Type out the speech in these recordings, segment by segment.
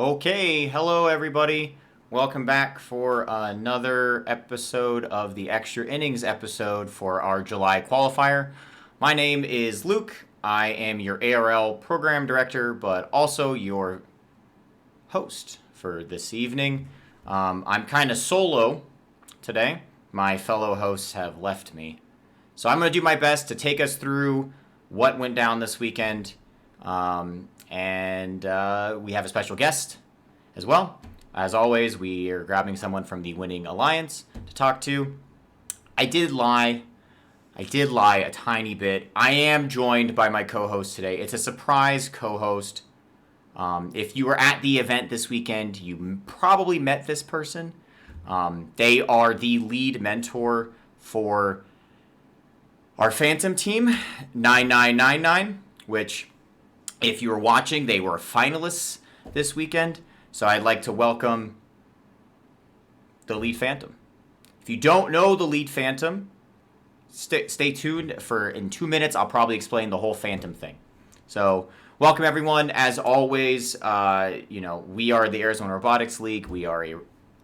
Okay, hello everybody. Welcome back for another episode of the Extra Innings episode for our July qualifier. My name is Luke. I am your ARL program director, but also your host for this evening. I'm kind of solo today. My fellow hosts have left me. So I'm going to do my best to take us through what went down this weekend. And we have a special guest as well. As always, we are grabbing someone from the winning alliance to talk to. I did lie a tiny bit. I am joined by my co-host today. It's a surprise co-host. If you were at the event this weekend, you probably met this person. They are the lead mentor for our Phantom team, 9999, which, if you were watching, they were finalists this weekend. So I'd like to welcome the lead Phantom. If you don't know the lead Phantom, stay tuned for in 2 minutes. I'll probably explain the whole Phantom thing. So welcome everyone. As always, we are the Arizona Robotics League. We are a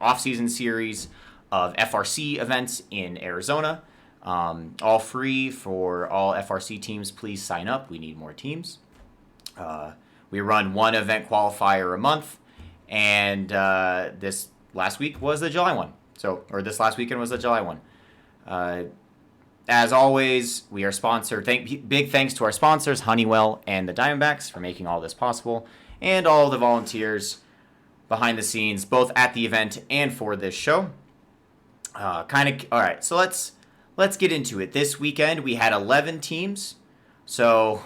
off-season series of FRC events in Arizona. All free for all FRC teams. Please sign up. We need more teams. We run one event qualifier a month, and this last week was the July one. This last weekend was the July one. As always, we are sponsored. Big thanks to our sponsors, Honeywell and the Diamondbacks, for making all this possible, and all the volunteers behind the scenes, both at the event and for this show. All right, so let's get into it. This weekend we had 11 teams, so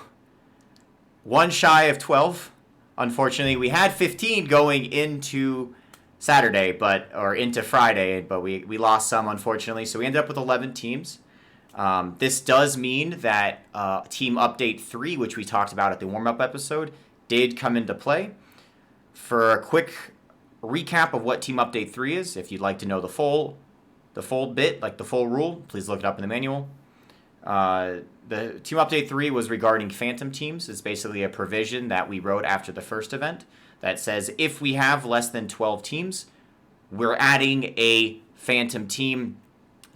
one shy of 12. Unfortunately, we had 15 going into into Friday, but we lost some, unfortunately. So we ended up with 11 teams. This does mean that Team Update 3, which we talked about at the warm-up episode, did come into play. For a quick recap of what Team Update 3 is, if you'd like to know the full bit, like the full rule, please look it up in the manual. The Team Update 3 was regarding Phantom teams. It's basically a provision that we wrote after the first event that says if we have less than 12 teams, we're adding a Phantom team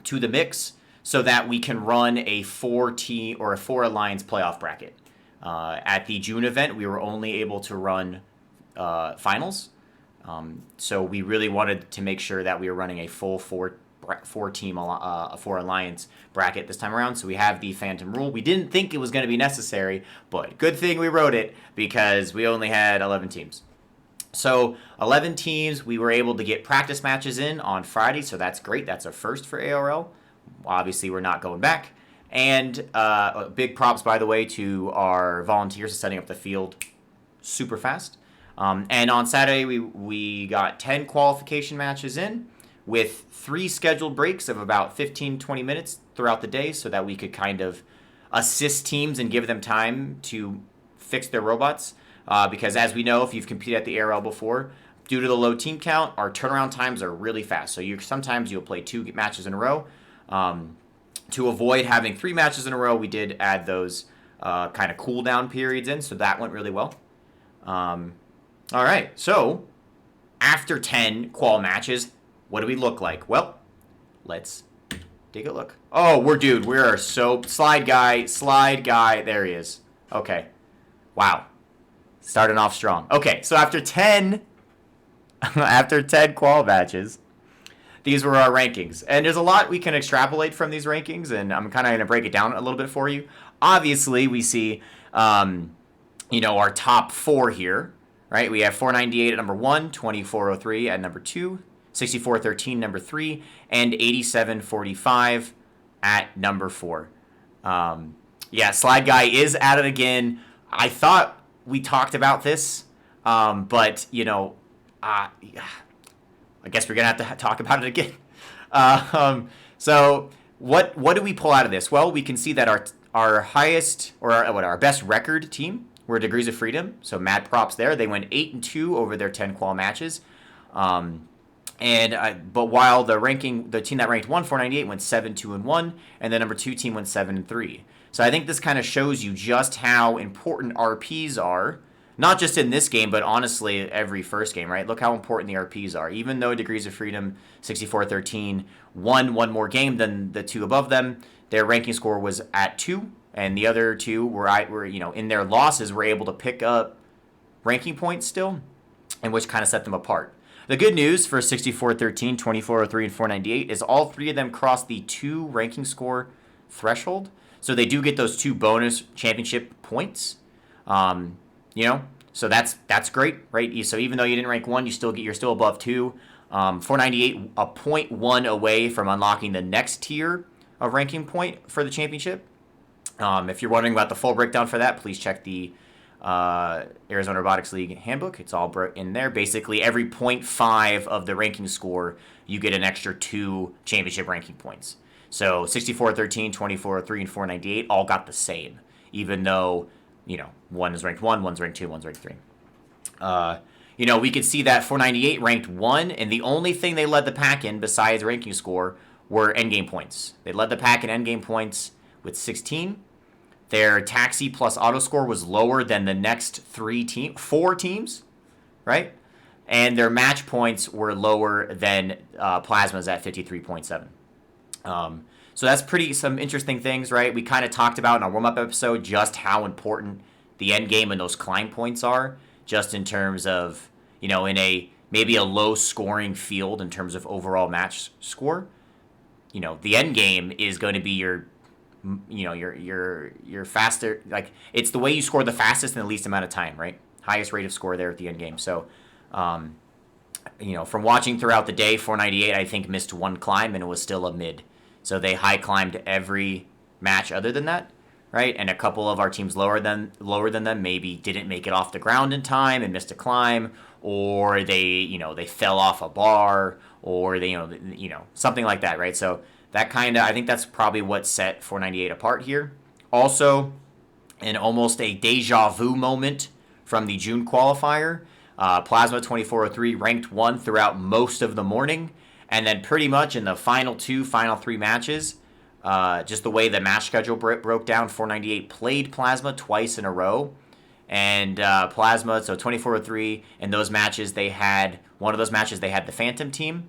to the mix so that we can run a 4-team or a 4-alliance playoff bracket. At the June event, we were only able to run finals. So we really wanted to make sure that we were running a full 4-alliance bracket this time around. So we have the Phantom rule. We didn't think it was going to be necessary, but good thing we wrote it because we only had 11 teams. So 11 teams, we were able to get practice matches in on Friday, so that's great. That's a first for ARL. Obviously, we're not going back. And big props, by the way, to our volunteers for setting up the field super fast. And on Saturday, we got 10 qualification matches in with 3 scheduled breaks of about 15-20 minutes throughout the day so that we could kind of assist teams and give them time to fix their robots. Because as we know, if you've competed at the ARL before, due to the low team count, our turnaround times are really fast. So sometimes you'll play 2 matches in a row. To avoid having 3 matches in a row, we did add those kind of cool down periods in, so that went really well. All right, so after 10 qual matches, what do we look like? Well, let's take a look. Oh, we are so... Slide guy, there he is. Okay, wow. Starting off strong. Okay, so after 10 qual matches, these were our rankings. And there's a lot we can extrapolate from these rankings, and I'm kind of going to break it down a little bit for you. Obviously, we see, our top 4 here, right? We have 498 at number 1, 2403 at number 2, 6413 number 3, and 8745 at number 4. Slide guy is at it again. I thought we talked about this, but, I guess we're going to have to talk about it again. So what do we pull out of this? Well, we can see that our highest, or our best record team were Degrees of Freedom. So mad props there. They went 8-2 over their 10 qual matches. But while the team that ranked 1, 498 went 7-2-1, and the number 2 team went 7-3. So I think this kind of shows you just how important RPs are not just in this game, but honestly, every first game, right? Look how important the RPs are. Even though Degrees of Freedom 64-13 won one more game than the two above them, their ranking score was at 2, and the other two were in their losses were able to pick up ranking points still, and which kind of set them apart. The good news for 64-13, 24-03, and 498 is all three of them crossed the 2 ranking score threshold, so they do get those 2 bonus championship points. So that's great, right? So even though you didn't rank 1, you're still above 2. 498 a point 1 away from unlocking the next tier of ranking point for the championship. If you're wondering about the full breakdown for that, please check the Arizona Robotics League handbook. It's all in there. Basically, every 0.5 of the ranking score, you get an extra 2 championship ranking points. So 64-13, 24-3, and 498 all got the same, even though, one is ranked 1, one's ranked 2, one's ranked 3. We could see that 498 ranked 1, and the only thing they led the pack in besides ranking score were endgame points. They led the pack in endgame points with 16. Their taxi plus auto score was lower than the next 4 teams, right? And their match points were lower than Plasma's at 53.7. So that's some interesting things, right? We kind of talked about in our warm-up episode just how important the end game and those climb points are, just in terms of, in maybe a low-scoring field in terms of overall match score. The end game is going to be your faster, like, it's the way you score the fastest in the least amount of time, right? Highest rate of score there at the end game. So, from watching throughout the day, 498, I think, missed 1 climb, and it was still a mid. So they high climbed every match other than that, right? And a couple of our teams lower than them maybe didn't make it off the ground in time and missed a climb, or they fell off a bar, or they something like that, right? So that I think that's probably what set 498 apart here. Also, in almost a deja vu moment from the June qualifier, Plasma 2403 ranked 1 throughout most of the morning, and then pretty much in the final 3 matches, just the way the match schedule broke down, 498 played Plasma twice in a row, and Plasma, so 2403, in those matches they had the Phantom team,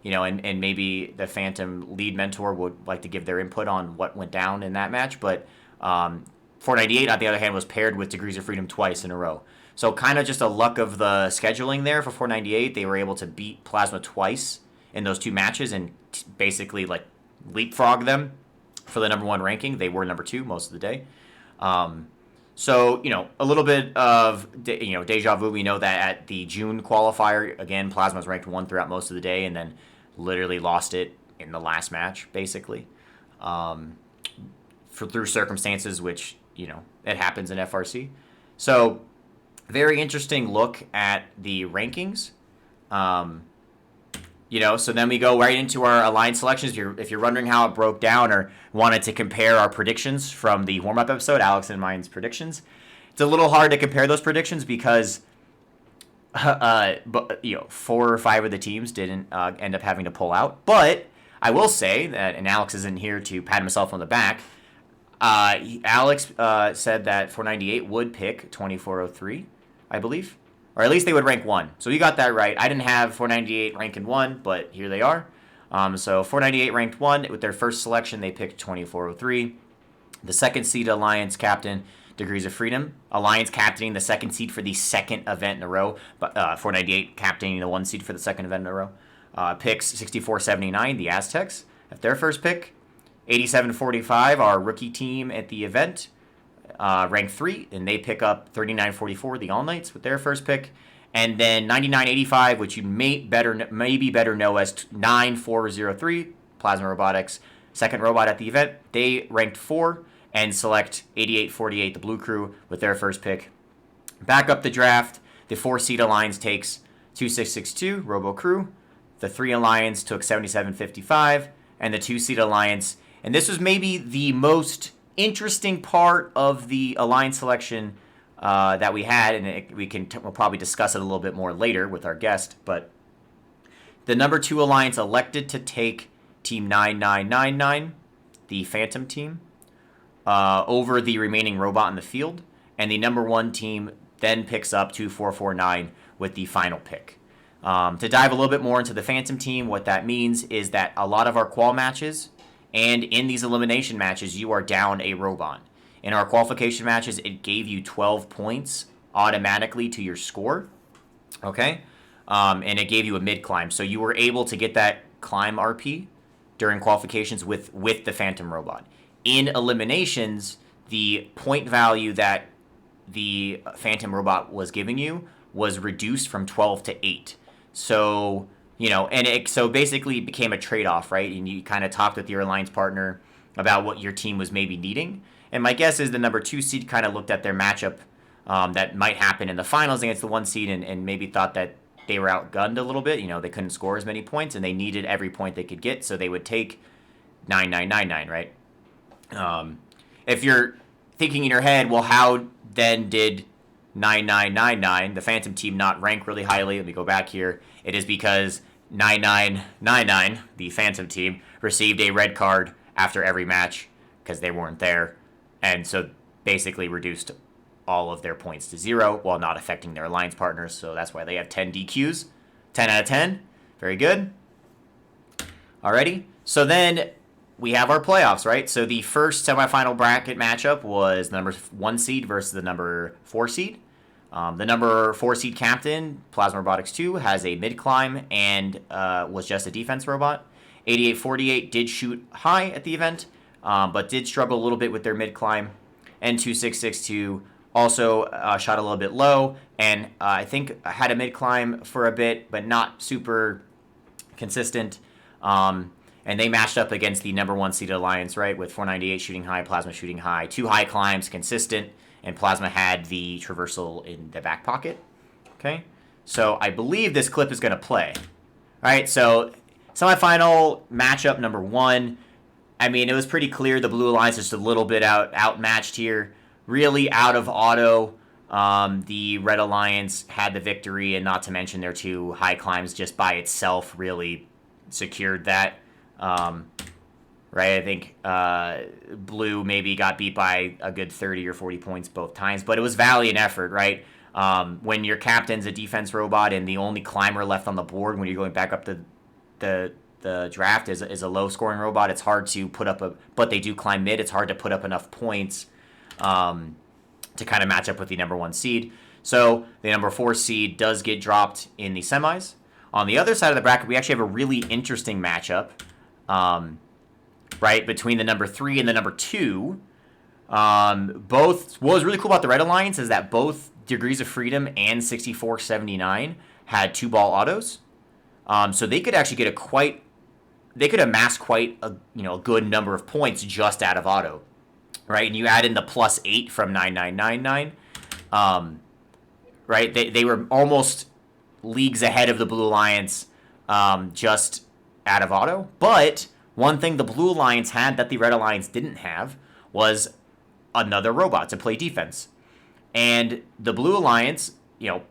and maybe the Phantom lead mentor would like to give their input on what went down in that match, but 498, on the other hand, was paired with Degrees of Freedom twice in a row. So kind of just a luck of the scheduling there for 498. They were able to beat Plasma twice in those 2 matches and basically leapfrog them for the number 1 ranking. They were number 2 most of the day. So, a little bit of, deja vu. We know that at the June qualifier, again, Plasma was ranked 1 throughout most of the day and then literally lost it in the last match, basically, through circumstances which, it happens in FRC. So, very interesting look at the rankings. So then we go right into our alliance selections. If you're wondering how it broke down or wanted to compare our predictions from the warm-up episode, Alex and mine's predictions, it's a little hard to compare those predictions because 4 or 5 of the teams didn't end up having to pull out. But I will say that, and Alex isn't here to pat himself on the back, Alex said that 498 would pick 2403, I believe. Or at least they would rank 1. So you got that right. I didn't have 498 ranking 1, but here they are. So 498 ranked 1. With their first selection, they picked 2403. The second seed Alliance captain, Degrees of Freedom. Alliance captaining the second seed for the second event in a row. But 498 captaining the 1 seed for the second event in a row. Picks 6479, the Aztecs, at their first pick. 8745, our rookie team at the event. Ranked 3, and they pick up 3944, the All Knights, with their first pick. And then 9985, which you maybe better know as 9403, Plasma Robotics, second robot at the event. They ranked 4 and select 8848, the Blue Crew, with their first pick. Back up the draft, the 4-seed Alliance takes 2662, Robo Crew. The 3 Alliance took 7755, and the 2-seed Alliance, and this was maybe the most interesting part of the Alliance selection that we had, and we'll probably discuss it a little bit more later with our guest, but the number 2 Alliance elected to take Team 9999, the Phantom team, over the remaining robot in the field, and the number 1 team then picks up 2-4-4-9 with the final pick. To dive a little bit more into the Phantom team, what that means is that a lot of our qual matches and in these elimination matches, you are down a robot. In our qualification matches, it gave you 12 points automatically to your score, okay? And it gave you a mid-climb. So you were able to get that climb RP during qualifications with the Phantom robot. In eliminations, the point value that the Phantom robot was giving you was reduced from 12 to 8. So, and so basically it became a trade-off, right? And you kind of talked with your alliance partner about what your team was maybe needing. And my guess is the number 2 seed kind of looked at their matchup that might happen in the finals against the 1 seed and maybe thought that they were outgunned a little bit. They couldn't score as many points and they needed every point they could get, so they would take 9-9-9-9, right? If you're thinking in your head, well, how then did 9999, the Phantom team, not rank really highly? Let me go back here. It is because 9999, the Phantom team, received a red card after every match because they weren't there, and so basically reduced all of their points to 0 while not affecting their alliance partners. So that's why they have 10 DQs. 10 out of 10. Very good. Alrighty. So then we have our playoffs, right? So the first semifinal bracket matchup was the number 1 seed versus the number 4 seed. The number 4 seed captain, Plasma Robotics 2, has a mid-climb and was just a defense robot. 8848 did shoot high at the event, but did struggle a little bit with their mid-climb. And 2662 also shot a little bit low, and I think had a mid-climb for a bit, but not super consistent. And they matched up against the number 1 seeded alliance, right, with 498 shooting high, Plasma shooting high, 2 high climbs, consistent, and Plasma had the traversal in the back pocket. Okay, so I believe this clip is going to play. All right, so semifinal matchup number 1. I mean, it was pretty clear the Blue Alliance is just a little bit outmatched here. Really out of auto. The Red Alliance had the victory, and not to mention their 2 high climbs just by itself really secured that. Right, I think Blue maybe got beat by a good 30 or 40 points both times, but it was valiant effort, right? When your captain's a defense robot and the only climber left on the board when you're going back up the draft is a low-scoring robot, it's hard to put up but they do climb mid, it's hard to put up enough points to kind of match up with the number 1 seed. So the number 4 seed does get dropped in the semis. On the other side of the bracket, we actually have a really interesting matchup. Right, between the number 3 and the number 2. What was really cool about the Red Alliance is that both Degrees of Freedom and 6479 had 2-ball autos. So they could actually get they could amass quite a good number of points just out of auto. Right, and you add in the +8 from 9999. Right, they were almost leagues ahead of the Blue Alliance just out of auto, but one thing the Blue Alliance had that the Red Alliance didn't have was another robot to play defense. And the Blue Alliance,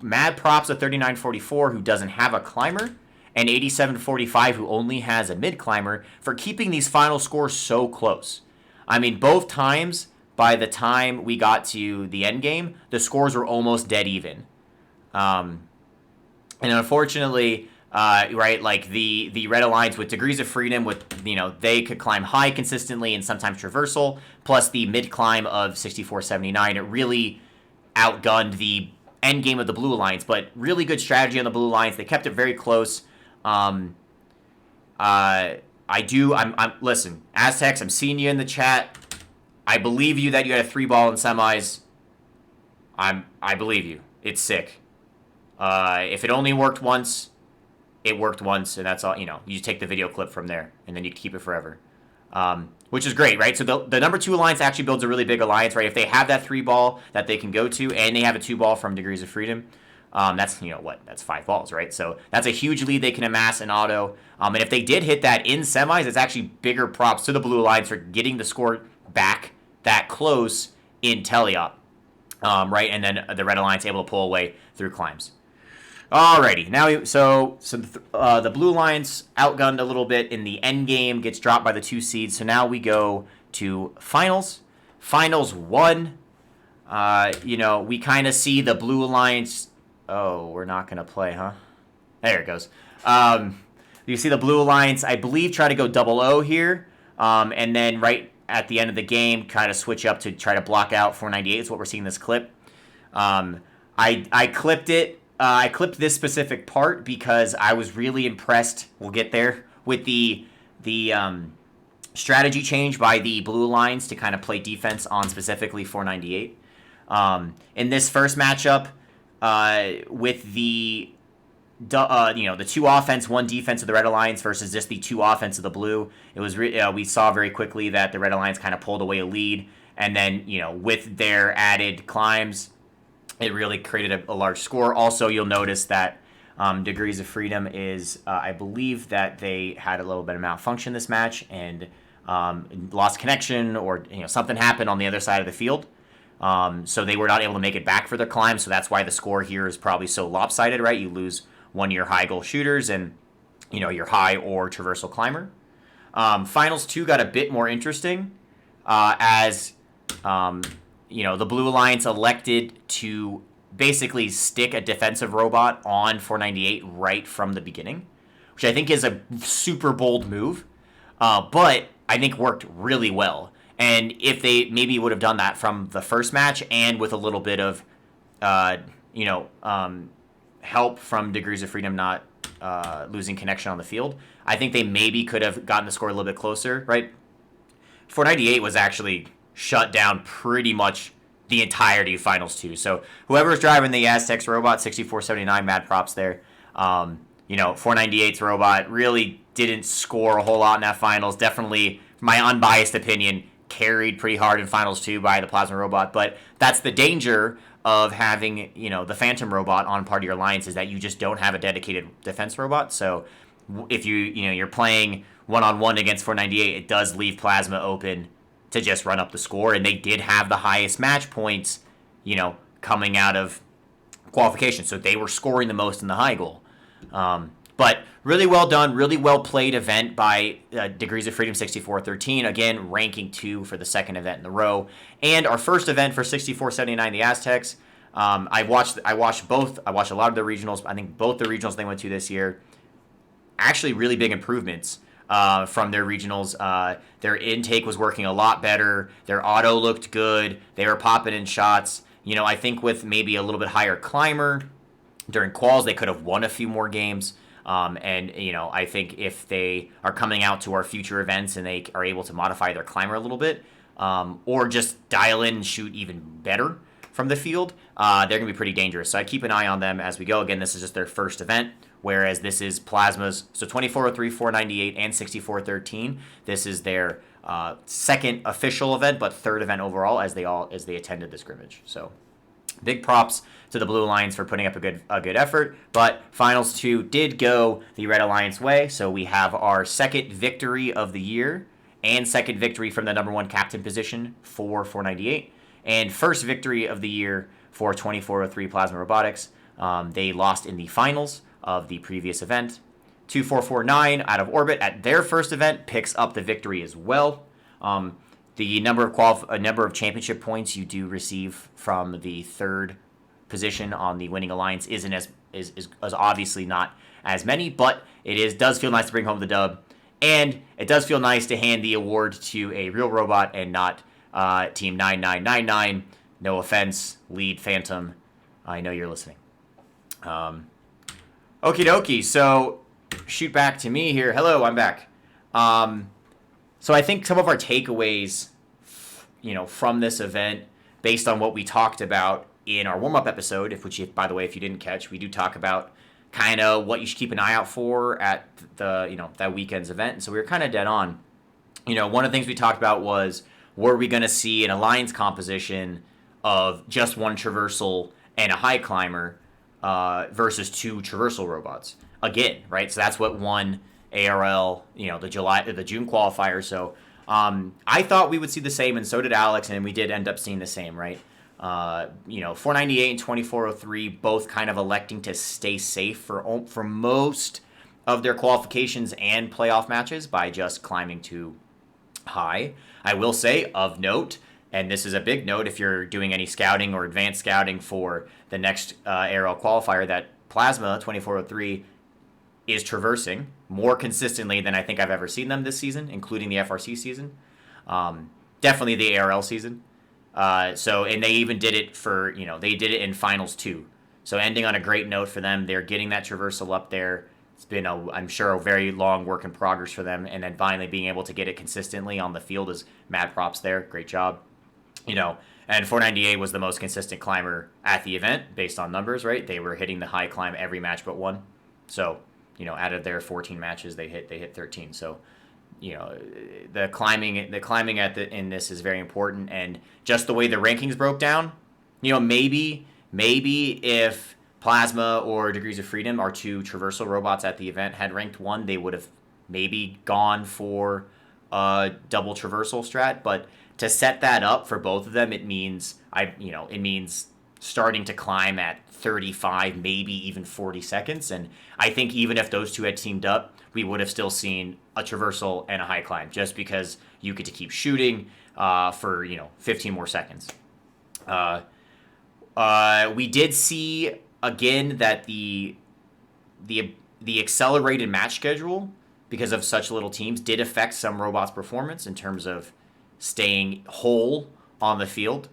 mad props to 3944 who doesn't have a climber, and 8745 who only has a mid-climber for keeping these final scores so close. I mean, both times, by the time we got to the end game, the scores were almost dead even. And unfortunately, right, like the Red Alliance with Degrees of Freedom, with they could climb high consistently and sometimes traversal, plus the mid climb of 6479, it really outgunned the end game of the Blue Alliance. But really good strategy on the Blue Alliance. They kept it very close. Listen, Aztecs, I'm seeing you in the chat. I believe you that you had a 3-ball in semis. I believe you. It's sick. If it only worked once, it worked once, and that's all. You just take the video clip from there, and then you keep it forever, which is great, right? So the number 2 alliance actually builds a really big alliance, right? If they have that 3-ball that they can go to, and they have a 2-ball from Degrees of Freedom, that's that's 5 balls, right? So that's a huge lead they can amass in auto. And if they did hit that in semis, it's actually bigger props to the Blue Alliance for getting the score back that close in teleop, right? And then the Red Alliance able to pull away through climbs. Alrighty, now the Blue Alliance outgunned a little bit in the end game, gets dropped by the 2 seeds. So now we go to finals. Finals 1. We kind of see the Blue Alliance. Oh, we're not going to play, huh? There it goes. You see the Blue Alliance, I believe, try to go double O here. And then right at the end of the game, kind of switch up to try to block out 498 is what we're seeing in this clip. I clipped it. I clipped this specific part because I was really impressed. We'll get there with the strategy change by the Blue Alliance to kind of play defense on specifically 498. In this first matchup, with the 2 offense, 1 defense of the Red Alliance versus just the 2 offense of the Blue, it was we saw very quickly that the Red Alliance kind of pulled away a lead, and then with their added climbs, it really created a large score. Also, you'll notice that Degrees of Freedom is, I believe that they had a little bit of malfunction this match and lost connection, or something happened on the other side of the field. So they were not able to make it back for their climb. So that's why the score here is probably so lopsided, right? You lose one of your high goal shooters and your high or traversal climber. Finals 2 got a bit more interesting as the Blue Alliance elected to basically stick a defensive robot on 498 right from the beginning, which I think is a super bold move, but I think worked really well. And if they maybe would have done that from the first match and with a little bit of, help from Degrees of Freedom not losing connection on the field, I think they maybe could have gotten the score a little bit closer, right? 498 was actually shut down pretty much the entirety of Finals 2. So whoever's driving the Aztecs robot, 6479, mad props there. 498's robot really didn't score a whole lot in that Finals. Definitely, my unbiased opinion, carried pretty hard in Finals 2 by the Plasma robot. But that's the danger of having, the Phantom robot on part of your alliance, is that you just don't have a dedicated defense robot. So if you're playing one-on-one against 498, it does leave Plasma open to just run up the score, and they did have the highest match points, coming out of qualification. So they were scoring the most in the high goal. But really well done, really well played event by Degrees of Freedom 6413. Again, ranking 2 for the second event in the row, and our first event for 6479, the Aztecs. I watched both. I watched a lot of the regionals. I think both the regionals they went to this year, actually really big improvements from their regionals. Their intake was working a lot better. Their auto looked good. They were popping in shots. I think with maybe a little bit higher climber during quals, they could have won a few more games. I think if they are coming out to our future events and they are able to modify their climber a little bit, or just dial in and shoot even better from the field, they're going to be pretty dangerous. So I keep an eye on them as we go. Again, this is just their first event, whereas this is Plasma's. So 2403, 498, and 6413. This is their second official event, but third event overall as they attended the scrimmage. So big props to the Blue Alliance for putting up a good effort. But Finals 2 did go the Red Alliance way, so we have our second victory of the year and second victory from the number 1 captain position for 498, and first victory of the year for 2403 Plasma Robotics. They lost in the finals of the previous event. 2449 out of orbit at their first event picks up the victory as well. The number of championship points you do receive from the third position on the winning alliance isn't is obviously not as many, but does feel nice to bring home the dub, and it does feel nice to hand the award to a real robot and not Team 9999. No offense, lead Phantom. I know you're listening. Okie dokie. So shoot back to me here. Hello, I'm back. So I think some of our takeaways, from this event, based on what we talked about in our warm-up episode, by the way, if you didn't catch, we do talk about kind of what you should keep an eye out for at that weekend's event. And so we were kind of dead on. One of the things we talked about was, were we going to see an alliance composition of just one traversal and a high climber versus 2 traversal robots again, right? So that's what won ARL, the June qualifier. So I thought we would see the same, and so did Alex, and we did end up seeing the same, right? 498 and 2403 both kind of electing to stay safe for most of their qualifications and playoff matches by just climbing too high. I will say, of note, and this is a big note if you're doing any scouting or advanced scouting for the next ARL qualifier, that Plasma 2403 is traversing more consistently than I think I've ever seen them this season, including the FRC season. Definitely the ARL season. And they even did it they did it in finals too. So ending on a great note for them. They're getting that traversal up there. It's been, I'm sure, a very long work in progress for them. And then finally being able to get it consistently on the field is mad props there. Great job. And 498 was the most consistent climber at the event based on numbers, right? They were hitting the high climb every match but one. So, out of their 14 matches, they hit 13. So, the climbing in this is very important, and just the way the rankings broke down, maybe if Plasma or Degrees of Freedom, our two traversal robots at the event, had ranked 1, they would have maybe gone for a double traversal strat. But to set that up for both of them, it means starting to climb at 35, maybe even 40 seconds. And I think even if those two had teamed up, we would have still seen a traversal and a high climb, just because you get to keep shooting for 15 more seconds. We did see again that the accelerated match schedule, because of such little teams, did affect some robots' performance in terms of staying whole on the field.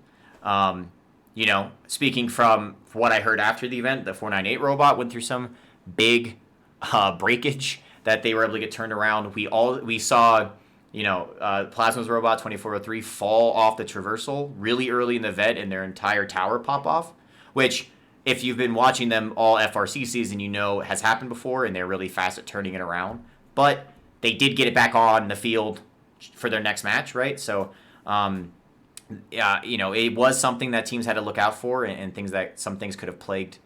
Speaking from what I heard after the event, the 498 robot went through some big breakage that they were able to get turned around. We saw, Plasma's robot 2403 fall off the traversal really early in the vet and their entire tower pop off, which, if you've been watching them all FRC season, has happened before, and they're really fast at turning it around. But they did get it back on the field for their next match, right? So, it was something that teams had to look out for, and some things could have plagued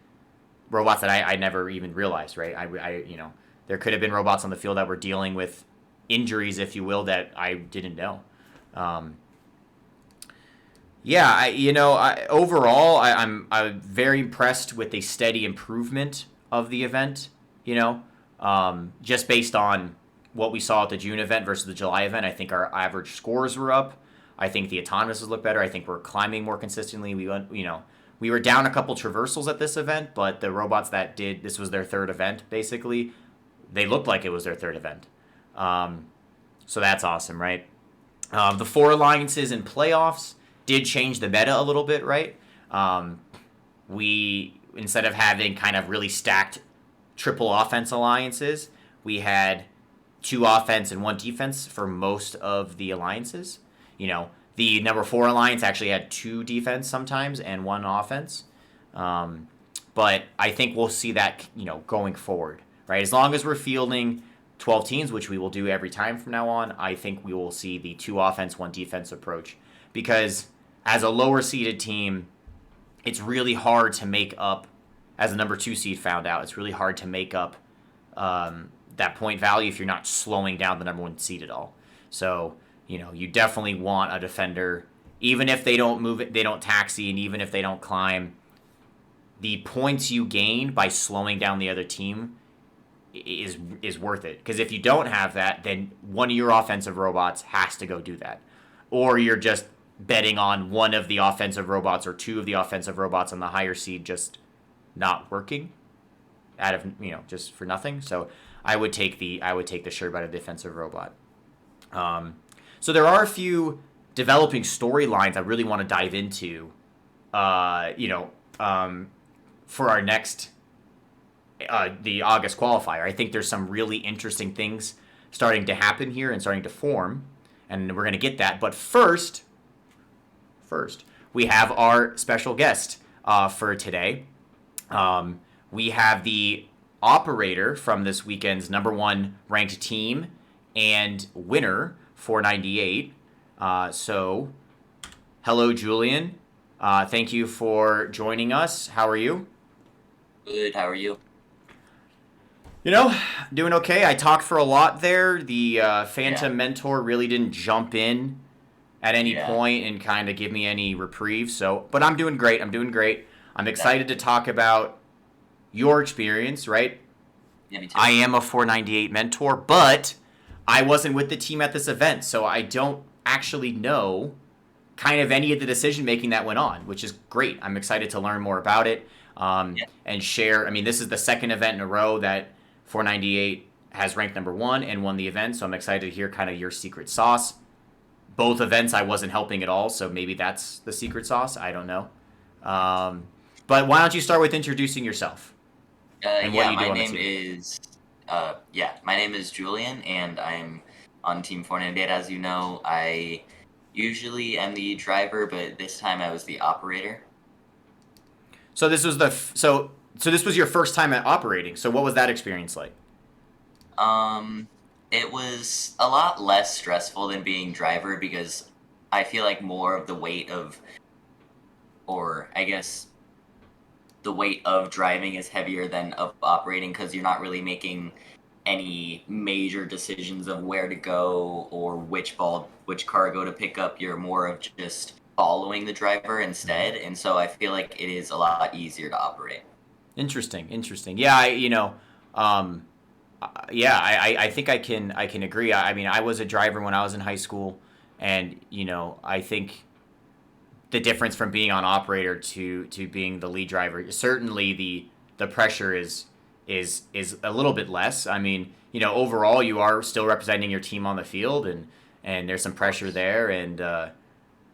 robots that I never even realized, right? There could have been robots on the field that were dealing with injuries, if you will, that I didn't know. Overall, I'm very impressed with the steady improvement of the event. Just based on what we saw at the June event versus the July event, I think our average scores were up. I think the autonomouses look better. I think we're climbing more consistently. We were down a couple traversals at this event, but the robots that this was their third event, basically, they looked like it was their third event. So that's awesome, right? The 4 alliances in playoffs did change the meta a little bit, right? We, instead of having kind of really stacked triple offense alliances, we had 2 offense and 1 defense for most of the alliances. The number 4 alliance actually had 2 defense sometimes and 1 offense. But I think we'll see that, going forward, right? As long as we're fielding 12 teams, which we will do every time from now on, I think we will see the 2 offense, 1 defense approach. Because as a lower seeded team, it's really hard to make up, as the number 2 seed found out, it's really hard to make up that point value if you're not slowing down the number 1 seed at all. So, you definitely want a defender, even if they don't move it, they don't taxi, and even if they don't climb, the points you gain by slowing down the other team is worth it. Because if you don't have that, then one of your offensive robots has to go do that. Or you're just betting on one of the offensive robots or 2 of the offensive robots on the higher seed just not working out of, just for nothing. So I would take the Sherbet of defensive robot. So there are a few developing storylines I really want to dive into, for our next, the August qualifier. I think there's some really interesting things starting to happen here and starting to form, and we're going to get that. But first, we have our special guest for today. We have the operator from this weekend's number 1 ranked team and winner, 498. So, hello, Julian. Thank you for joining us. How are you? Good. How are you? Doing okay. I talked for a lot there. The Phantom Mentor really didn't jump in at any point and kind of give me any reprieve. So, but I'm doing great. I'm excited to talk about your experience, right? Yeah, me too. I am a 498 mentor, but I wasn't with the team at this event, so I don't actually know kind of any of the decision making that went on, which is great. I'm excited to learn more about it Yeah. and share. I mean, this is the second event in a row that 498 has ranked number one and won the event, so I'm excited to hear kind of your secret sauce. Both events I wasn't helping at all, so maybe that's the secret sauce. I don't know. Um, but why don't you start with introducing yourself and what Yeah, you do on the team? my name is Julian, and I'm on Team 498. As you know, I usually am the driver, but this time I was the operator. So this was so this was your first time at operating. So what was that experience like? Um, it was a lot less stressful than being driver because I feel like more of the weight of, or I guess the weight of driving is heavier than of operating because you're not really making any major decisions of where to go or which cargo to pick up. You're more of just following the driver instead, and so I feel like it is a lot easier to operate. Interesting, interesting. Yeah, um, yeah, I think I can agree. I mean, I was a driver when I was in high school, and I think the difference from being on operator to being the lead driver, certainly the pressure is a little bit less. I mean, overall you are still representing your team on the field, and there's some Of pressure course. there, and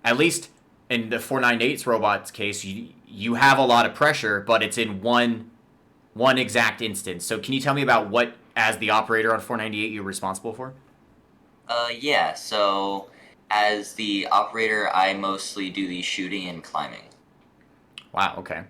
at least in the 498's robot's case, you have a lot of pressure, but it's in one exact instance. So can you tell me about what, as the operator on 498, you're responsible for? Yeah, so as the operator, I mostly do the shooting and climbing. Wow. Okay.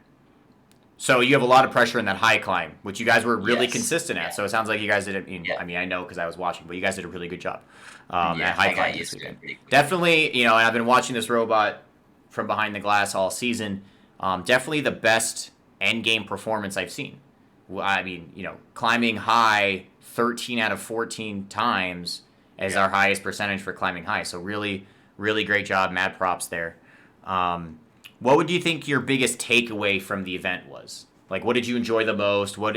So you have a lot of pressure in that high climb, which you guys were really Yes. consistent at. Yeah. So it sounds like you guys did it. Yeah. I mean, I know because I was watching, but you guys did a really good job at Yeah, high I climb got this used to weekend. it pretty quickly. Definitely, and I've been watching this robot from behind the glass all season. Definitely the best end game performance I've seen. I mean, climbing high 13 out of 14 times as Yeah. our highest percentage for climbing high. So really, really great job. Mad props there. Um, what would you think your biggest takeaway from the event was? Like, what did you enjoy the most? What?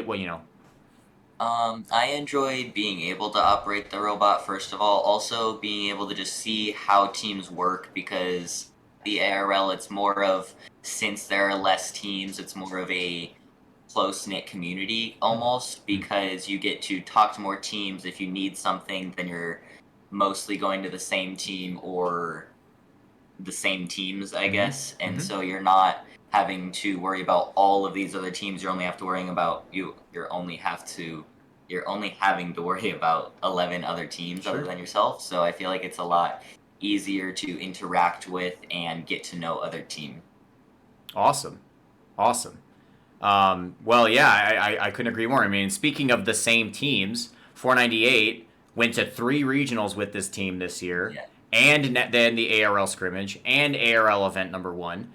I enjoyed being able to operate the robot, first of all. Also, being able to just see how teams work because the ARL, it's more of, since there are less teams, it's more of a close knit community almost because you get to talk to more teams. If you need something, then you're mostly going to the same team or the same teams, I Mm-hmm. guess, and Mm-hmm. so you're not having to worry about all of these other teams. You're only have to worrying about you. You're only having to worry about 11 other teams other Sure. than yourself. So I feel like it's a lot easier to interact with and get to know other team. Awesome. Awesome. Well, yeah, I couldn't agree more. I mean, speaking of the same teams, 498 went to three regionals with this team this year, Yeah. and then the ARL scrimmage and ARL event number one.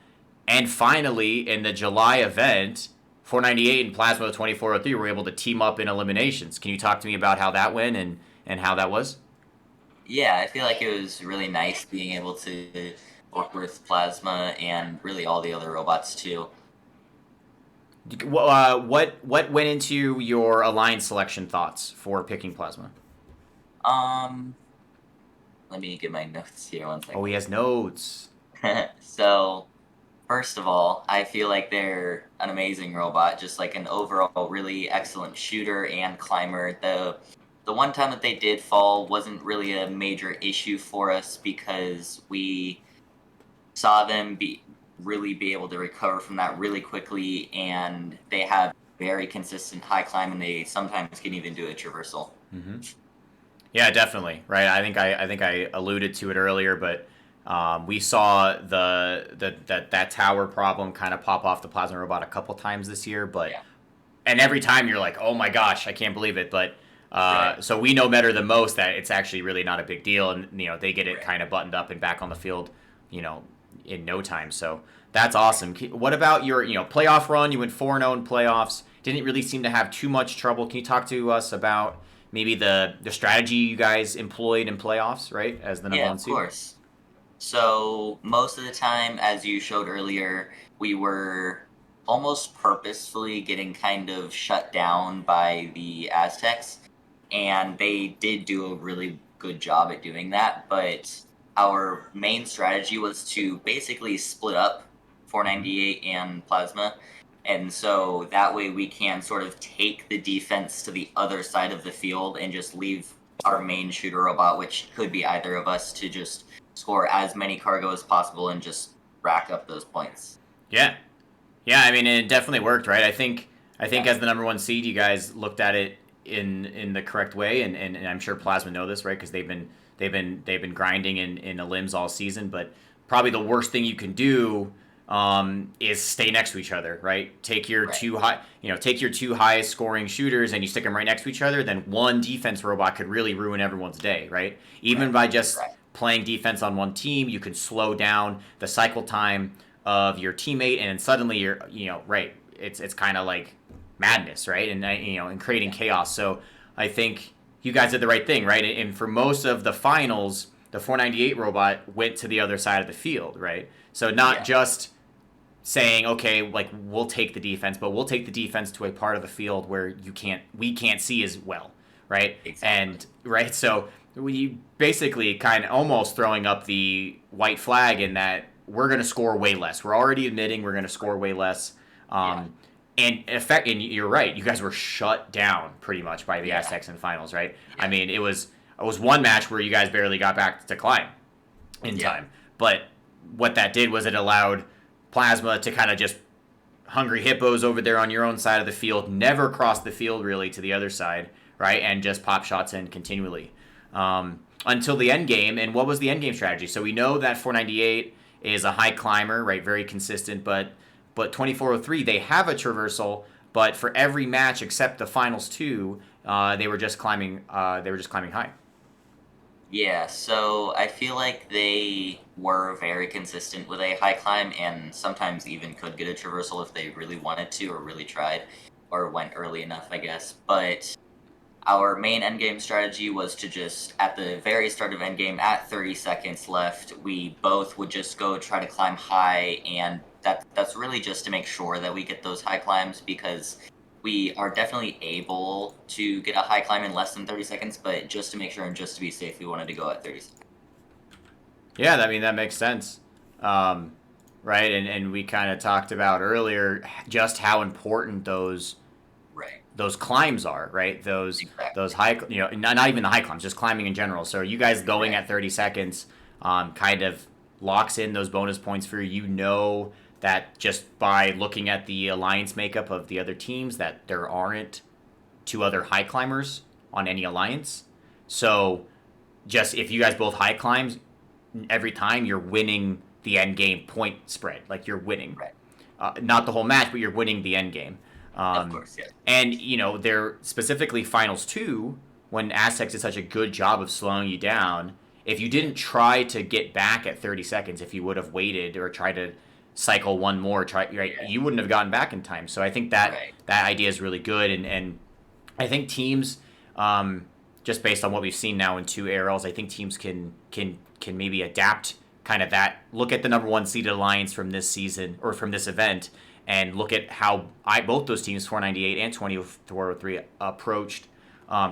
And finally, in the July event, 498 and Plasma 2403 were able to team up in eliminations. Can you talk to me about how that went and how that was? Yeah, I feel like it was really nice being able to work with Plasma and really all the other robots too. What went into your alliance selection thoughts for picking Plasma? Um, Let me get my notes here one Oh, he second. has notes. So, first of all, I feel like they're an amazing robot, just like an overall really excellent shooter and climber. The one time that they did fall wasn't really a major issue for us because we saw them be able to recover from that really quickly, and they have very consistent high climb, and they sometimes can even do a traversal. Mm-hmm. Yeah, definitely. Right. I think I alluded to it earlier, but we saw that tower problem kind of pop off the plasma robot a couple times this year, but Yeah, and every time you're like, oh my gosh, I can't believe it. But right, so we know better than most that it's actually really not a big deal, and they get it right, kind of buttoned up and back on the field, you know, in no time. So that's awesome. What about your playoff run? You went 4-0 in playoffs. Didn't really seem to have too much trouble. Can you talk to us about maybe the strategy you guys employed in playoffs, right, as the number yeah, one of seed? course. So most of the time, as you showed earlier, we were almost purposefully getting kind of shut down by the Aztecs, and they did do a really good job at doing that. But our main strategy was to basically split up 498 and Plasma. And so that way we can sort of take the defense to the other side of the field and just leave our main shooter robot, which could be either of us, to just score as many cargo as possible and just rack up those points. Yeah, yeah. I mean, it definitely worked, right? I think Yeah. as the number one seed, you guys looked at it in the correct way, and I'm sure Plasma know this, right? Because they've been grinding in the limbs all season. But probably the worst thing you can do is stay next to each other, right? Right. Take your two highest scoring shooters and you stick them right next to each other. Then one defense robot could really ruin everyone's day, right? Even Right. by just Right. playing defense on one team, you can slow down the cycle time of your teammate, and then suddenly you're, right. It's kind of like madness, right? And creating Yeah. chaos. So I think you guys did the right thing, right? And for most of the finals, the 498 robot went to the other side of the field, right? So not Yeah. just saying, okay, like we'll take the defense, but we'll take the defense to a part of the field where we can't see as well, right? Exactly. And right, so we basically kind of almost throwing up the white flag in that we're going to score way less. We're already admitting we're going to score way less. Yeah. Um, and you're right. You guys were shut down pretty much by the Yeah. Aztecs in finals, right? I Yeah. mean, it was one match where you guys barely got back to climb in Yeah. time, but what that did was it allowed Plasma to kind of just hungry hippos over there on your own side of the field, never cross the field really to the other side, right, and just pop shots in continually until the end game. And what was the end game strategy? So we know that 498 is a high climber, right, very consistent, but 2403 they have a traversal, but for every match except the finals two, they were just climbing. They were just climbing high. Yeah, so I feel like they were very consistent with a high climb and sometimes even could get a traversal if they really wanted to or really tried or went early enough, I guess. But our main endgame strategy was to just, at the very start of endgame, at 30 seconds left, we both would just go try to climb high, and that's really just to make sure that we get those high climbs because we are definitely able to get a high climb in less than 30 seconds, but just to make sure and just to be safe, we wanted to go at 30 seconds. Yeah, I mean that makes sense, um, right? And we kind of talked about earlier just how important Right. those climbs are, right? Those Exactly. high, not even the high climbs, just climbing in general. So you guys going Right. at 30 seconds kind of locks in those bonus points for you. You know that just by looking at the alliance makeup of the other teams, that there aren't two other high climbers on any alliance. So just if you guys both high climbs, every time you're winning the end game point spread. Like you're winning, Right. not the whole match, but you're winning the end game. Of Um, course, yeah. and they're specifically finals two when Aztecs did such a good job of slowing you down. If you didn't try to get back at 30 seconds, if you would have waited or tried to cycle one more, right, Yeah. you wouldn't have gotten back in time. So I think Right. that idea is really good, and I think teams, just based on what we've seen now in two ARLs, I think teams can maybe adapt kind of that. Look at the number one seeded alliance from this season or from this event, and look at how both those teams, 498 and 2403, approached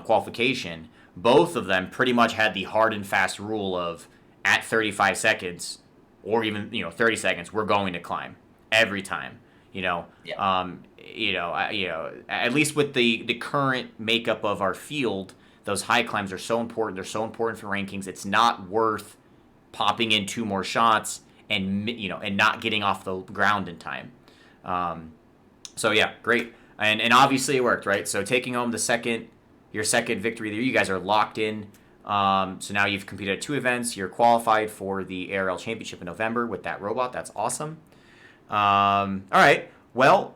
qualification. Both of them pretty much had the hard and fast rule of at 35 seconds or even 30 seconds, we're going to climb every time. You know, Yeah. at least with the current makeup of our field, those high climbs are so important. They're so important for rankings. It's not worth popping in two more shots and not getting off the ground in time. Um, so yeah, great, and obviously it worked, right? So taking home your second victory there, you guys are locked in. So now you've competed at two events. You're qualified for the ARL Championship in November with that robot. That's awesome. All right. Well,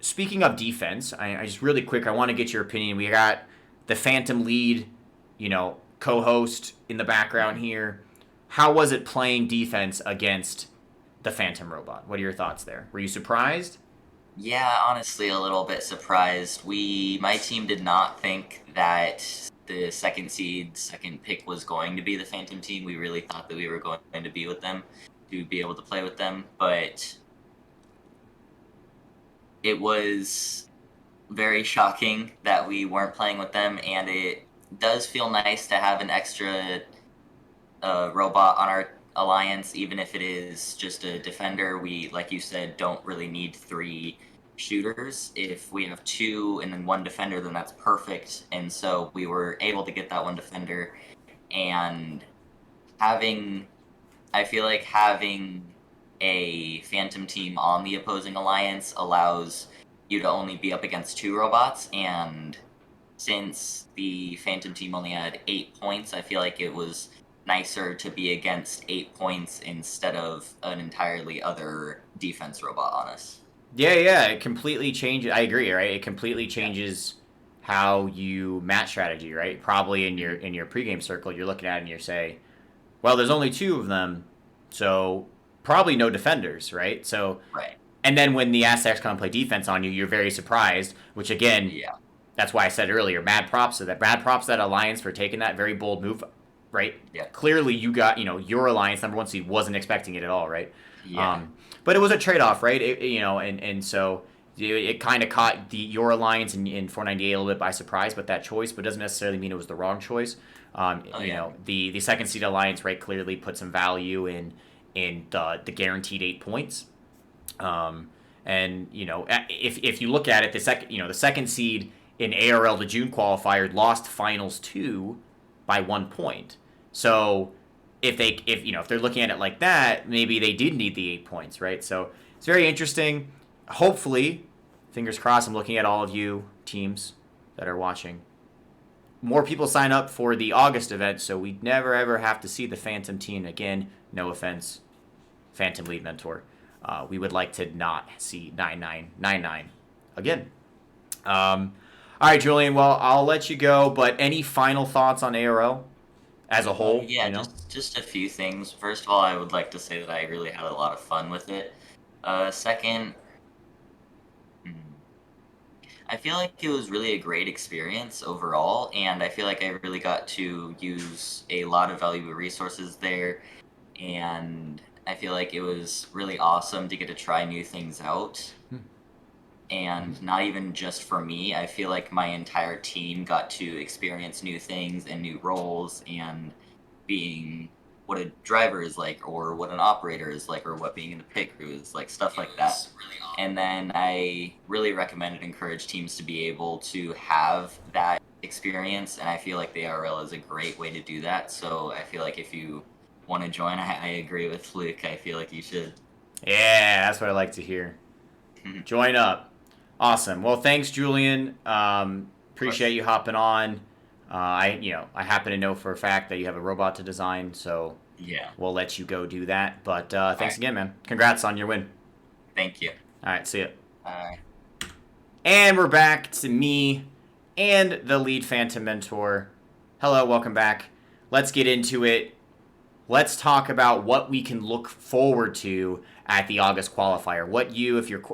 speaking of defense, I just really quick, I want to get your opinion. We got the Phantom lead, co-host in the background here. How was it playing defense against the Phantom robot? What are your thoughts there? Were you surprised? Yeah, honestly, a little bit surprised. My team did not think that the second seed, second pick was going to be the Phantom team. We really thought that we were going to be with them, to be able to play with them, but it was very shocking that we weren't playing with them, and it does feel nice to have an extra a robot on our alliance, even if it is just a defender. We, like you said, don't really need 3 shooters. If we have 2 and then 1 defender, then that's perfect. And so we were able to get that 1 defender, and having I feel like having a Phantom team on the opposing alliance allows you to only be up against 2 robots, and since the Phantom team only had 8 points, I feel like it was nicer to be against 8 points instead of an entirely other defense robot on us. Yeah, it completely changes. I agree, right? It completely Yeah. changes how you match strategy, right? Probably in your pregame circle, you're looking at it and you're saying, well, there's only 2 of them, so probably no defenders, right? So, Right. and then when the Aztecs come and play defense on you, you're very surprised. Which again, Yeah. that's why I said earlier, mad props to that. Mad props to that alliance for taking that very bold move, right? Yeah. Clearly, you got your alliance number 1 seed wasn't expecting it at all, right? Yeah. But it was a trade off, right? And so it kind of caught your alliance in 498 a little bit by surprise, but that choice, but doesn't necessarily mean it was the wrong choice. Oh, yeah. The second seed alliance, right, clearly put some value in the guaranteed 8 points. And if you look at it, the second seed in ARL the June qualifier lost finals 2 by 1 point. So if they're looking at it like that, maybe they did need the 8 points, right? So it's very interesting. Hopefully, fingers crossed, I'm looking at all of you teams that are watching. More people sign up for the August event, so we never ever have to see the Phantom team again. No offense, Phantom Lead Mentor. We would like to not see 9999 again. All right, Julian. Well, I'll let you go. But any final thoughts on ARL as a whole? Yeah, just a few things. First of all, I would like to say that I really had a lot of fun with it. Second, hmm, I feel like it was really a great experience overall, and I feel like I really got to use a lot of valuable resources there, and I feel like it was really awesome to get to try new things out. And not even just for me, I feel like my entire team got to experience new things and new roles, and being what a driver is like, or what an operator is like, or what being in the pit crew is like, stuff like that. And then I really recommend and encourage teams to be able to have that experience, and I feel like the ARL is a great way to do that. So I feel like if you want to join, I agree with Luke. I feel like you should. Yeah, that's what I like to hear. Join up. Awesome. Well, thanks, Julian. Appreciate you hopping on. I happen to know for a fact that you have a robot to design, so Yeah. we'll let you go do that. But thanks right. again, man. Congrats on your win. Thank you. All right, see ya. Bye. And we're back to me and the lead Phantom Mentor. Hello, welcome back. Let's get into it. Let's talk about what we can look forward to at the August qualifier.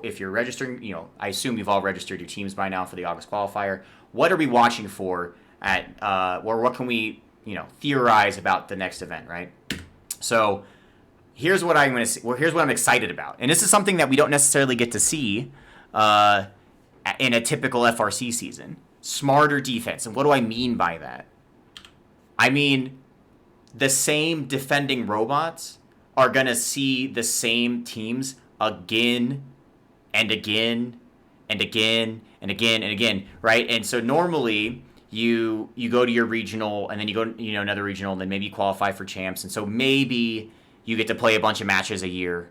If you're registering, I assume you've all registered your teams by now for the August qualifier. What are we watching for or what can we, theorize about the next event, right? So here's what I'm going to see. Well, here's what I'm excited about, and this is something that we don't necessarily get to see in a typical FRC season. Smarter defense, and what do I mean by that? I mean, the same defending robots are going to see the same teams again and again and again and again and again, right? And so normally you go to your regional, and then you go another regional, and then maybe you qualify for champs, and so maybe you get to play a bunch of matches a year.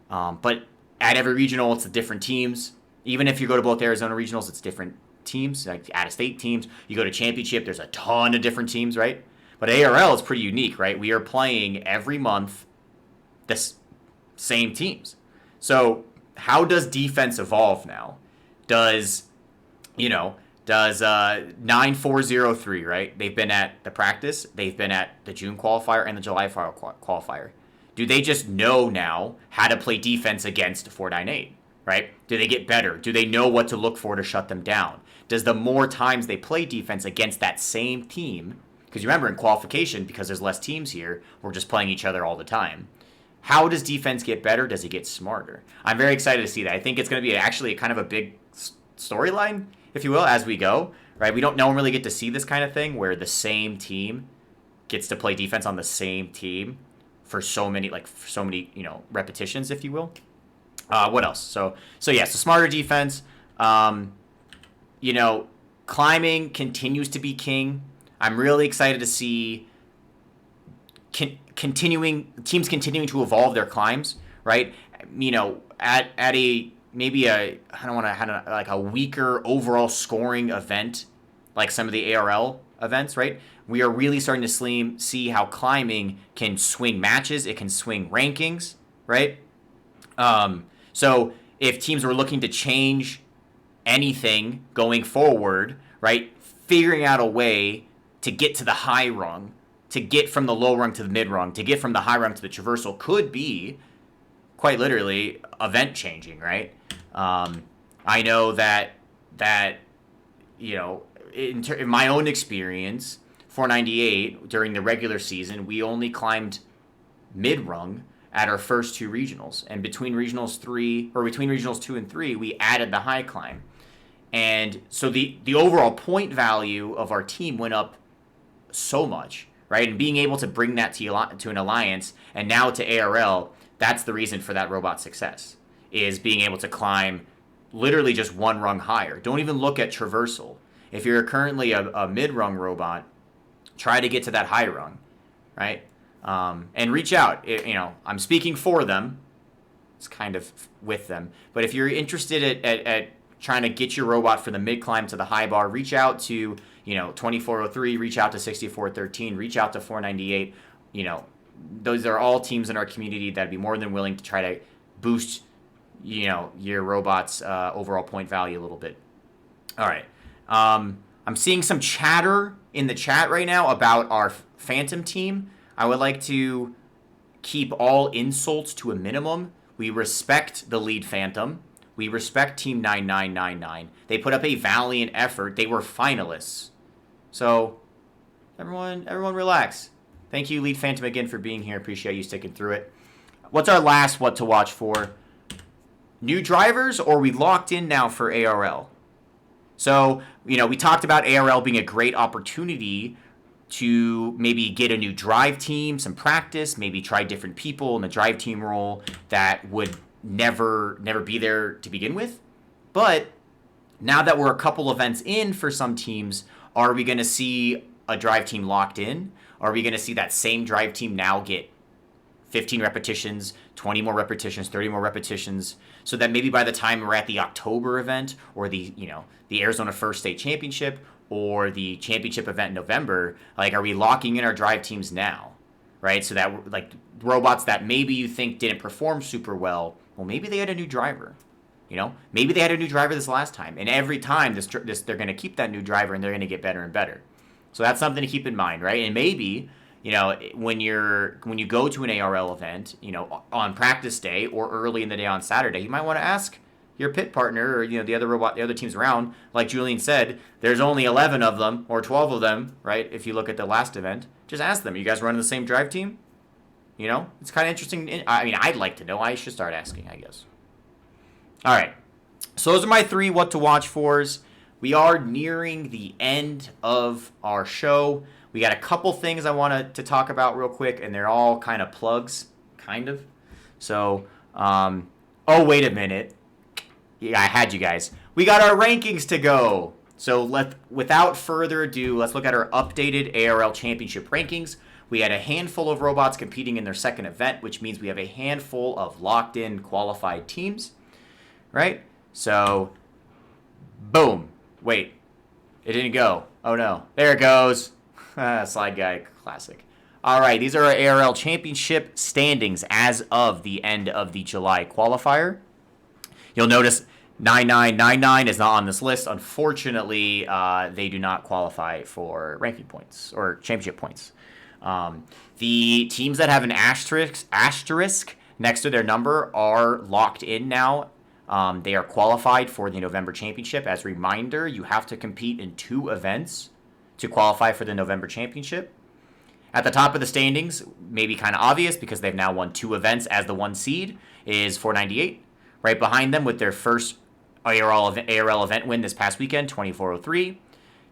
But at every regional, it's the different teams. Even if you go to both Arizona regionals, it's different teams, like out-of-state teams. You go to championship, there's a ton of different teams, right? But ARL is pretty unique, right? We are playing every month the same teams. So how does defense evolve now? Does 9403, right? They've been at the practice, they've been at the June qualifier and the July qualifier. Do they just know now how to play defense against 498, right? Do they get better? Do they know what to look for to shut them down? Does the more times they play defense against that same team, because you remember in qualification, because there's less teams here, we're just playing each other all the time. How does defense get better? Does it get smarter? I'm very excited to see that. I think it's going to be actually kind of a big storyline, if you will, as we go, right? We don't really get to see this kind of thing where the same team gets to play defense on the same team for so many repetitions, if you will. What else? So smarter defense. Climbing continues to be king. I'm really excited to see teams continuing to evolve their climbs, right? At a maybe a I don't want to have like a weaker overall scoring event, like some of the ARL events, right? We are really starting to see how climbing can swing matches. It can swing rankings, right? So if teams were looking to change anything going forward, right, figuring out a way to get to the high rung, to get from the low rung to the mid rung, to get from the high rung to the traversal could be quite literally event changing, right? I know that in my own experience, 498 during the regular season, we only climbed mid rung at our first two regionals, and between regionals 2 and 3, we added the high climb, and so the overall point value of our team went up so much, right? And being able to bring that to an alliance and now to ARL, that's the reason for that robot success, is being able to climb literally just one rung higher. Don't even look at traversal. If you're currently a mid-rung robot, try to get to that high rung, right? And reach out. I'm speaking for them. It's kind of with them. But if you're interested at trying to get your robot from the mid-climb to the high bar, reach out to 2403, reach out to 6413, reach out to 498. Those are all teams in our community that'd be more than willing to try to boost your robot's overall point value a little bit. All right. I'm seeing some chatter in the chat right now about our Phantom team. I would like to keep all insults to a minimum. We respect the lead Phantom. We respect Team 9999. They put up a valiant effort. They were finalists. So everyone relax. Thank you, lead Phantom, again for being here. Appreciate you sticking through it. What's our last what to watch for? New drivers, or are we locked in now for ARL? So, we talked about ARL being a great opportunity to maybe get a new drive team, some practice, maybe try different people in the drive team role that would never be there to begin with. But now that we're a couple events in for some teams, are we going to see a drive team locked in? Are we going to see that same drive team now get 15 repetitions, 20 more repetitions, 30 more repetitions, so that maybe by the time we're at the October event or the Arizona First State Championship or the championship event in November, are we locking in our drive teams now, right? So that robots that maybe you think didn't perform super well, maybe they had a new driver, maybe they had a new driver this last time, and every time they're going to keep that new driver and they're going to get better and better. So that's something to keep in mind, right? And maybe when you go to an ARL event, on practice day or early in the day on Saturday, you might want to ask your pit partner or the other teams around. Like Julian said, there's only 11 of them or 12 of them, right? If you look at the last event, just ask them. Are you guys running the same drive team? It's kind of interesting. I'd like to know. I should start asking, I guess. All right. So those are my 3 what to watch fors. We are nearing the end of our show. We got a couple things I wanted to talk about real quick, and they're all kind of plugs, kind of. So, wait a minute. Yeah, I had you guys. We got our rankings to go. So without further ado, let's look at our updated ARL Championship rankings. We had a handful of robots competing in their second event, which means we have a handful of locked-in qualified teams, right? So, boom. Wait, it didn't go. Oh, no. There it goes. Slide guy, classic. All right, these are our ARL Championship standings as of the end of the July qualifier. You'll notice 9999 is not on this list. Unfortunately, they do not qualify for ranking points or championship points. The teams that have an asterisk next to their number are locked in now. They are qualified for the November championship. As a reminder, you have to compete in 2 events to qualify for the November championship. At the top of the standings, maybe kind of obvious because they've now won 2 events as the 1 seed, is 498. Right behind them with their first ARL event win this past weekend, 2403.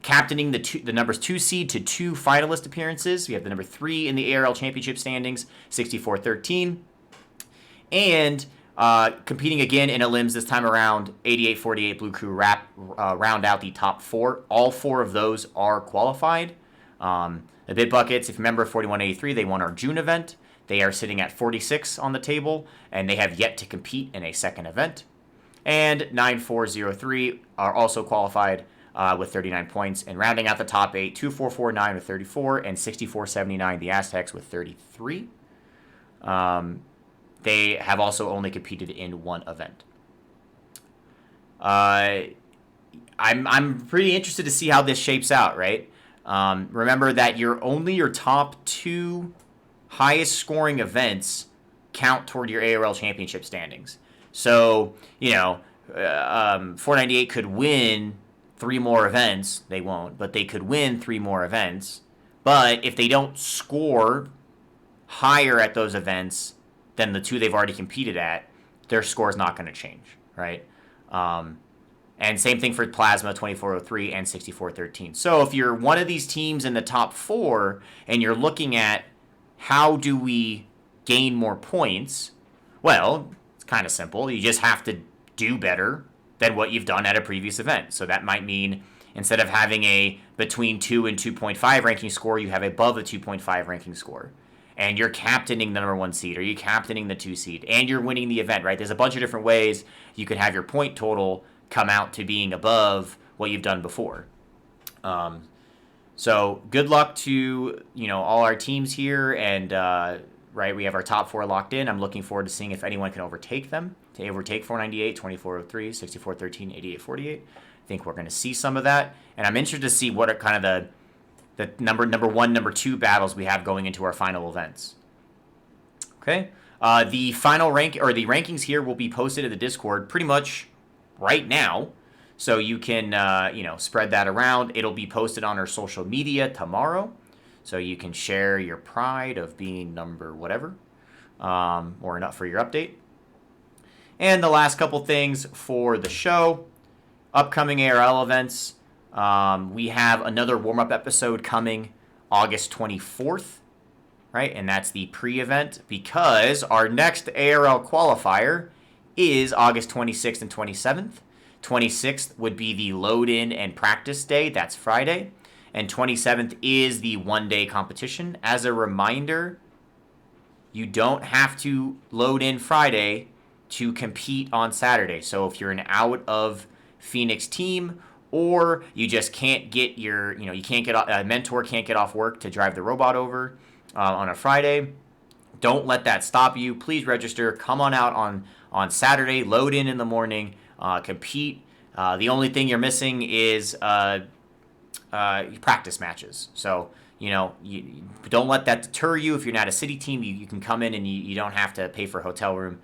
captaining the numbers 2 seed to 2 finalist appearances. We have the number 3 in the ARL championship standings, 64-13. And competing again in elims this time around, 88-48 Blue Crew round out the top 4. All 4 of those are qualified. The Bid Buckets, if you remember, 41-83, they won our June event. They are sitting at 46 on the table, and they have yet to compete in a second event. And 9403 are also qualified with 39 points. And rounding out the top 8, 2449 with 34 and 6479 the Aztecs with 33. They have also only competed in one event. I'm pretty interested to see how this shapes out, right? Remember that your top 2 highest scoring events count toward your ARL championship standings. So, 498 could win 3 more events. They won't, but they could win 3 more events. But if they don't score higher at those events than the 2 they've already competed at, their score is not going to change, right? And same thing for Plasma, 2403 and 6413. So if you're one of these teams in the top 4 and you're looking at how do we gain more points, well, it's kind of simple. You just have to do better than what you've done at a previous event. So that might mean instead of having a between 2 and 2.5 ranking score, you have above a 2.5 ranking score. And you're captaining the number 1 seed, or you're captaining the 2 seed, and you're winning the event, right? There's a bunch of different ways you could have your point total come out to being above what you've done before. So good luck to all our teams here, and right, we have our top 4 locked in. I'm looking forward to seeing if anyone can overtake them. To overtake 498, 2403, 6413, 8848. I think we're going to see some of that, and I'm interested to see what are kind of the number 1, number 2 battles we have going into our final events. Okay, the final rank or the rankings here will be posted in the Discord pretty much right now. So you can, spread that around. It'll be posted on our social media tomorrow. So you can share your pride of being number whatever, or not for your update. And the last couple things for the show, upcoming ARL events. We have another warm-up episode coming August 24th, right? And that's the pre-event because our next ARL qualifier is August 26th and 27th. 26th would be the load-in and practice day. That's Friday. And 27th is the one-day competition. As a reminder, you don't have to load in Friday to compete on Saturday. So if you're an out-of-Phoenix team, or you just can't get you can't get a mentor can't get off work to drive the robot over on a Friday, don't let that stop you. Please register. Come on out on Saturday. Load in the morning. Compete. The only thing you're missing is practice matches. So you don't let that deter you. If you're not a city team, you can come in and you don't have to pay for a hotel room.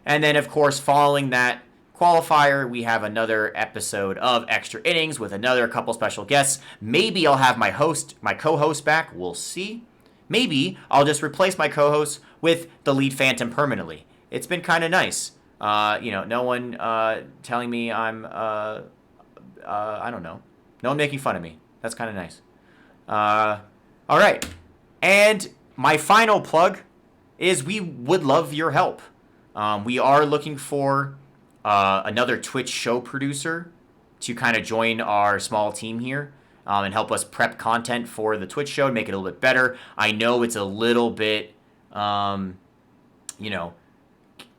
And then, of course, following that qualifier, we have another episode of Extra Innings with another couple special guests. Maybe I'll have my co-host back. We'll see. Maybe I'll just replace my co-host with the lead phantom permanently. It's been kind of nice. No one telling me I'm, I don't know. No one making fun of me. That's kind of nice. All right. And my final plug is we would love your help. We are looking for another Twitch show producer to kind of join our small team here and help us prep content for the Twitch show and make it a little bit better. I know it's a little bit,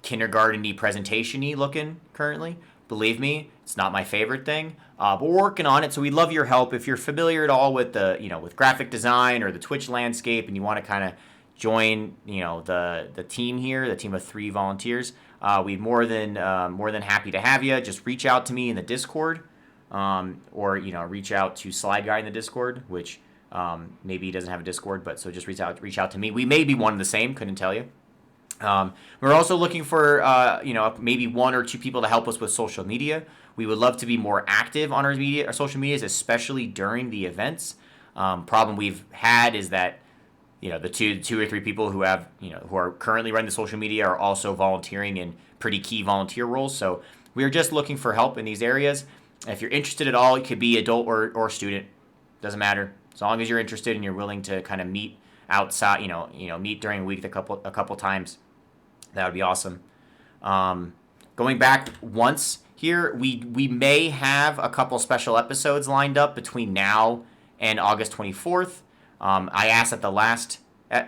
kindergarten-y, presentation-y looking currently. Believe me, it's not my favorite thing, but we're working on it. So we'd love your help. If you're familiar at all with with graphic design or the Twitch landscape, and you want to kind of join, the team here, the team of 3 volunteers, we'd more than happy to have you. Just reach out to me in the Discord, or reach out to Slide Guy in the Discord, which maybe he doesn't have a Discord, but so just reach out to me. We may be one and the same, couldn't tell you. We're also looking for maybe 1 or 2 people to help us with social media. We would love to be more active on our social medias, especially during the events. Problem we've had is that the two or 3 people who have who are currently running the social media are also volunteering in pretty key volunteer roles. So we're just looking for help in these areas. If you're interested at all, it could be adult or student, doesn't matter. As long as you're interested and you're willing to kind of meet outside, meet during the week a couple times, that would be awesome. Going back once here, we may have a couple special episodes lined up between now and August 24th. I asked at the last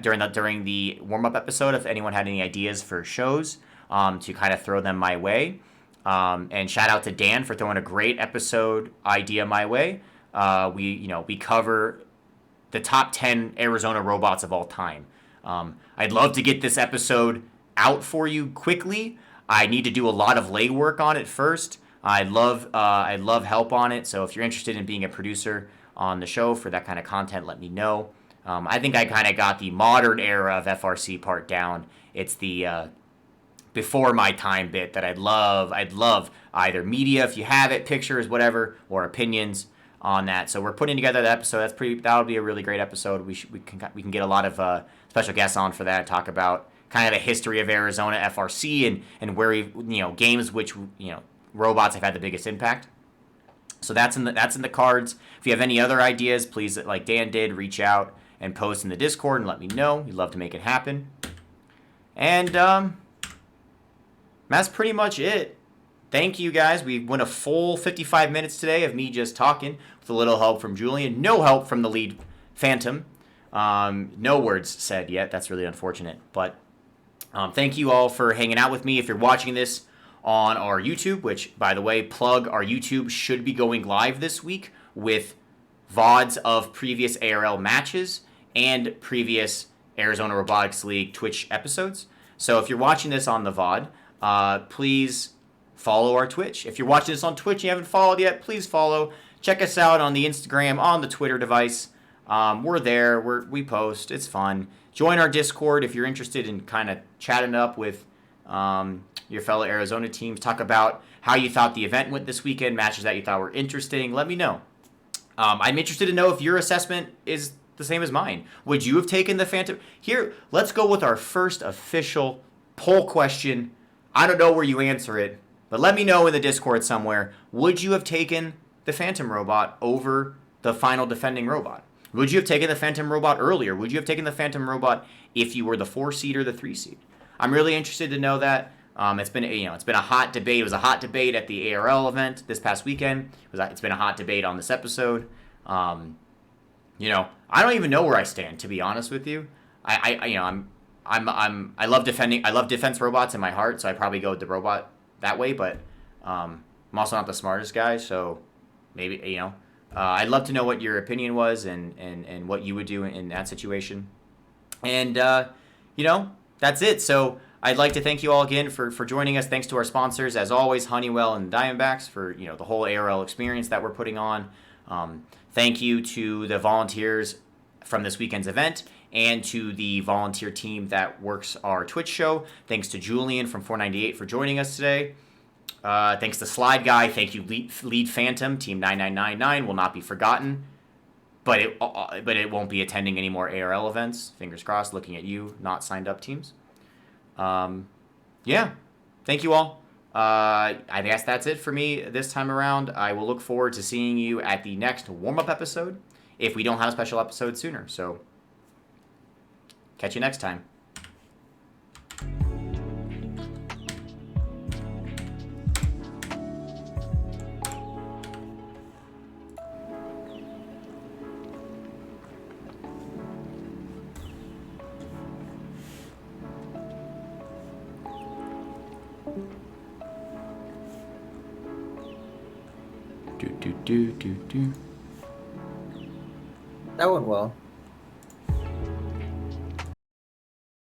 during the warm up episode if anyone had any ideas for shows to kind of throw them my way. And shout out to Dan for throwing a great episode idea my way. We cover the top 10 Arizona robots of all time. I'd love to get this episode out for you quickly. I need to do a lot of legwork on it first. I'd love help on it. So if you're interested in being a producer on the show for that kind of content, let me know. I think I kind of got the modern era of FRC part down. It's the before my time bit that I'd love either media if you have it, pictures, whatever, or opinions on that. So we're putting together the episode. That'll be a really great episode. We can get a lot of special guests on for that. Talk about kind of the history of Arizona FRC and where games which robots have had the biggest impact. So that's in the cards. If you have any other ideas, please, like Dan did, reach out and post in the Discord and let me know. We'd love to make it happen. And that's pretty much it. Thank you guys. We went a full 55 minutes today of me just talking with a little help from Julian. No help from the lead Phantom. No words said yet. That's really unfortunate. But thank you all for hanging out with me. If you're watching this on our YouTube, which, by the way, plug our YouTube, should be going live this week with VODs of previous ARL matches and previous Arizona Robotics League Twitch episodes. So if you're watching this on the VOD, please follow our Twitch. If you're watching this on Twitch and you haven't followed yet, please follow. Check us out on the Instagram, on the Twitter device. We're there. We post. It's fun. Join our Discord if you're interested in kind of chatting up with your fellow Arizona teams. Talk about how you thought the event went this weekend, matches that you thought were interesting. Let me know. I'm interested to know if your assessment is the same as mine. Would you have taken the Phantom? Here, let's go with our first official poll question. I don't know where you answer it, but let me know in the Discord somewhere. Would you have taken the Phantom robot over the final defending robot? Would you have taken the Phantom robot earlier? Would you have taken the Phantom robot if you were the 4 seed or the 3 seed? I'm really interested to know that. It's been a hot debate. It was a hot debate at the ARL event this past weekend. It's been a hot debate on this episode. I don't even know where I stand, to be honest with you. I love defending. I love defense robots in my heart, so I probably go with the robot that way. But I'm also not the smartest guy, so maybe I'd love to know what your opinion was and what you would do in that situation. And that's it. So I'd like to thank you all again for joining us. Thanks to our sponsors, as always, Honeywell and Diamondbacks, for the whole ARL experience that we're putting on. Thank you to the volunteers from this weekend's event and to the volunteer team that works our Twitch show. Thanks to Julian from 498 for joining us today. Thanks to Slide Guy. Thank you, Lead Phantom. Team 9999 will not be forgotten, but it won't be attending any more ARL events. Fingers crossed. Looking at you, not signed up teams. Thank you all. I guess that's it for me this time around. I will look forward to seeing you at the next warm-up episode if we don't have a special episode sooner. So, catch you next time. That went well.